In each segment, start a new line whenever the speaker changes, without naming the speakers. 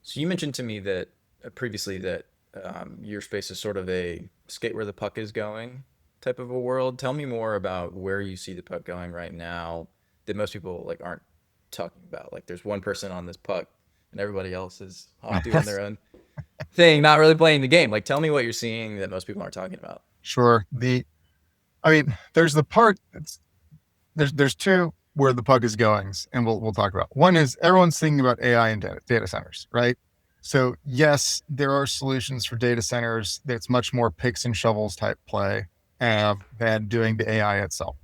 So you mentioned to me that previously that your space is sort of a skate where the puck is going type of a world. Tell me more about where you see the puck going right now that most people like aren't talking about. Like there's one person on this puck and everybody else is off doing their own thing, not really playing the game. Like tell me what you're seeing that most people aren't talking about.
Sure. There's the part that's there's two where the puck is going, and we'll talk about. One is everyone's thinking about AI and data centers, right? So yes, there are solutions for data centers that's much more picks and shovels type play than doing the AI itself.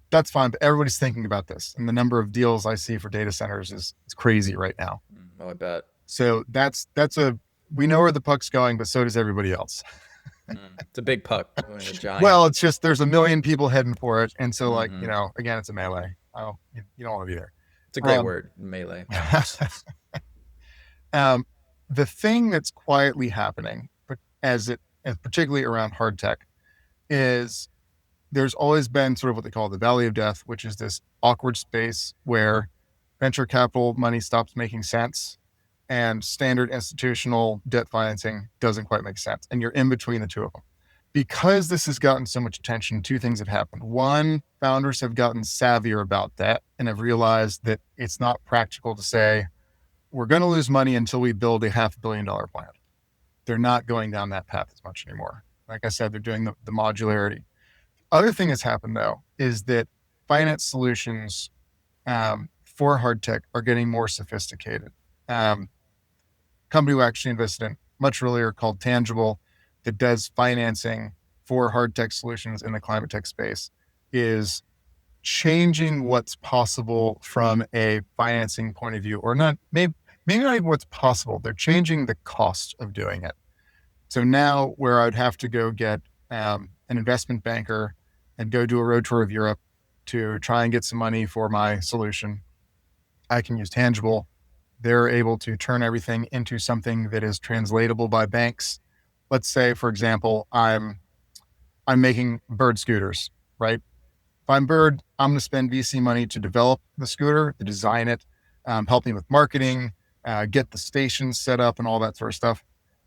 That's fine, but everybody's thinking about this, and the number of deals I see for data centers is crazy right now.
Oh, I bet.
So that's a we know where the puck's going, but so does everybody else.
It's a big puck, a giant.
Well, it's just there's a million people heading for it, and so
Hmm
again, it's a melee. Oh, you don't want to be there.
It's a great
Um,
word, melee.
um, the thing that's quietly happening, but as particularly around hard tech, is there's always been sort of what they call the valley of death, which is this awkward space where venture capital money stops making sense and standard institutional debt financing doesn't quite make sense, and you're in between the two of them. Because this has gotten so much attention, two things have happened. One, founders have gotten savvier about that and have realized that it's not practical to say, we're going to lose money until we build a $500 million plant. They're not going down that path as much anymore. Like I said, they're doing the modularity. Other thing that's happened, though, is that finance solutions for hard tech are getting more sophisticated. Um, Company who actually invested in much earlier called Tangible that does financing for hard tech solutions in the climate tech space is changing what's possible from a financing point of view, or not, maybe not even what's possible. They're changing the cost of doing it. So now, where I'd have to go get an investment banker and go do a road tour of Europe to try and get some money for my solution, I can use Tangible. They're able to turn everything into something that is translatable by banks. Let's say, for example, I'm making bird scooters, right? If I'm Bird, I'm going to spend VC money to develop the scooter, to design it, help me with marketing, get the stations set up, and all that sort of stuff.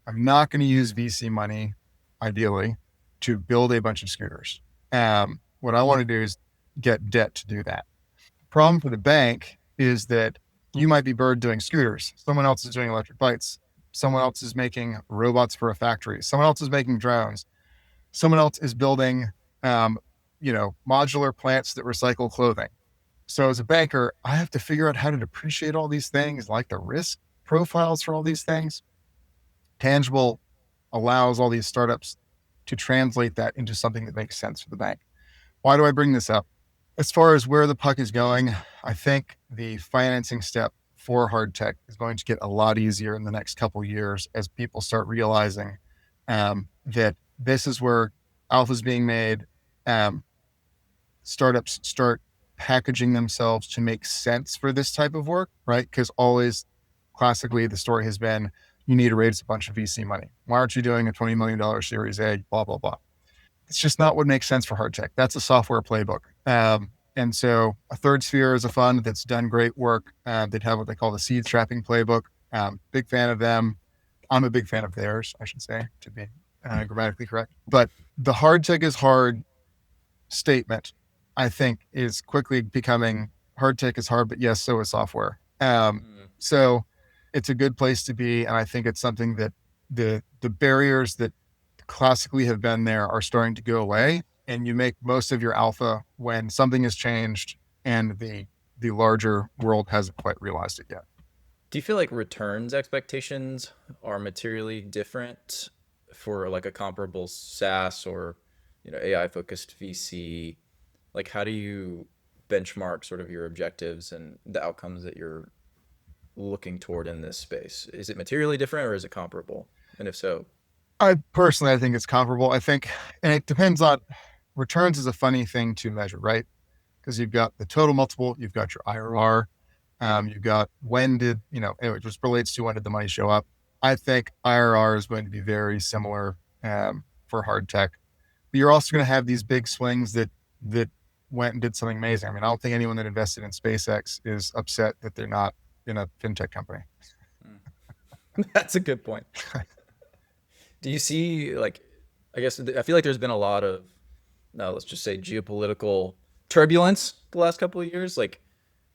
I'm not going to use VC money, ideally, to build a bunch of scooters. What I want to do is get debt to do that. The problem for the bank is that you might be Bird doing scooters. Someone else is doing electric bikes. Someone else is making robots for a factory. Someone else is making drones. Someone else is building, um, modular plants that recycle clothing. So as a banker, I have to figure out how to depreciate all these things, like the risk profiles for all these things. Tangible allows all these startups to translate that into something that makes sense for the bank. Why do I bring this up? As far as where the puck is going, I think the financing step for hard tech is going to get a lot easier in the next couple of years as people start realizing that this is where alpha is being made. Um, Startups start packaging themselves to make sense for this type of work, right? Because always classically the story has been you need to raise a bunch of VC money. Why aren't you doing a $20 million Series A? Blah, blah, blah. It's just not what makes sense for hard tech. That's a software playbook. And so a third sphere is a fund that's done great work. They'd have what they call the seed trapping playbook. Big fan of them. I'm a big fan of theirs, I should say, to be grammatically correct. But the hard tech is hard statement, I think, is quickly becoming hard tech is hard, but yes, so is software.
Mm.
So it's a good place to be. And I think it's something that the barriers that classically have been there are starting to go away. And you make most of your alpha when something has changed and the larger world hasn't quite realized it yet.
Do you feel like returns expectations are materially different for like a comparable SaaS or AI focused VC? Like how do you benchmark sort of your objectives and the outcomes that you're looking toward in this space? Is it materially different or is it comparable? And if so,
I think it's comparable. I think, and it depends on returns is a funny thing to measure, right? Because you've got the total multiple, you've got your IRR, you've got when did, anyway, it just relates to when did the money show up. I think IRR is going to be very similar for hard tech. But you're also going to have these big swings that went and did something amazing. I mean, I don't think anyone that invested in SpaceX is upset that they're not in a fintech company.
That's a good point. Do you see like, I guess I feel like there's been a lot of, let's just say geopolitical turbulence the last couple of years. Like,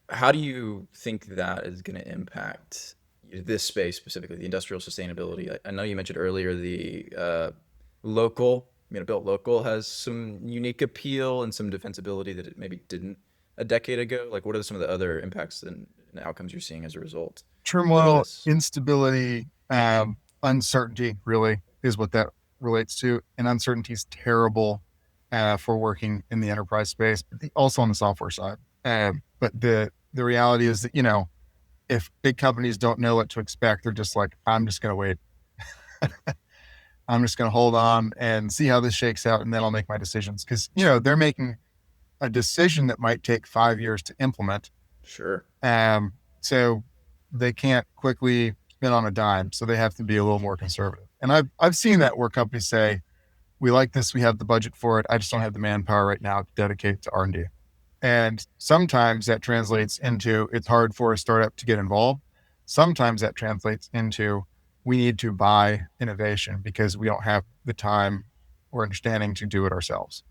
how do you think that is going to impact this space specifically, the industrial sustainability? I know you mentioned earlier the local, built local has some unique appeal and some defensibility that it maybe didn't a decade ago. Like, what are some of the other impacts and outcomes you're seeing as a result of
Turmoil,
this?
instability, uncertainty really is what that relates to. And uncertainty is terrible for working in the enterprise space, but also on the software side. But the reality is that, if big companies don't know what to expect, they're just like, I'm just going to wait. I'm just going to hold on and see how this shakes out, and then I'll make my decisions. Because, they're making a decision that might take 5 years to implement.
Sure.
So they can't quickly spin on a dime. So they have to be a little more conservative. And I've seen that where companies say, we like this, we have the budget for it. I just don't have the manpower right now to dedicate to R&D. And sometimes that translates into it's hard for a startup to get involved. Sometimes that translates into we need to buy innovation because we don't have the time or understanding to do it ourselves.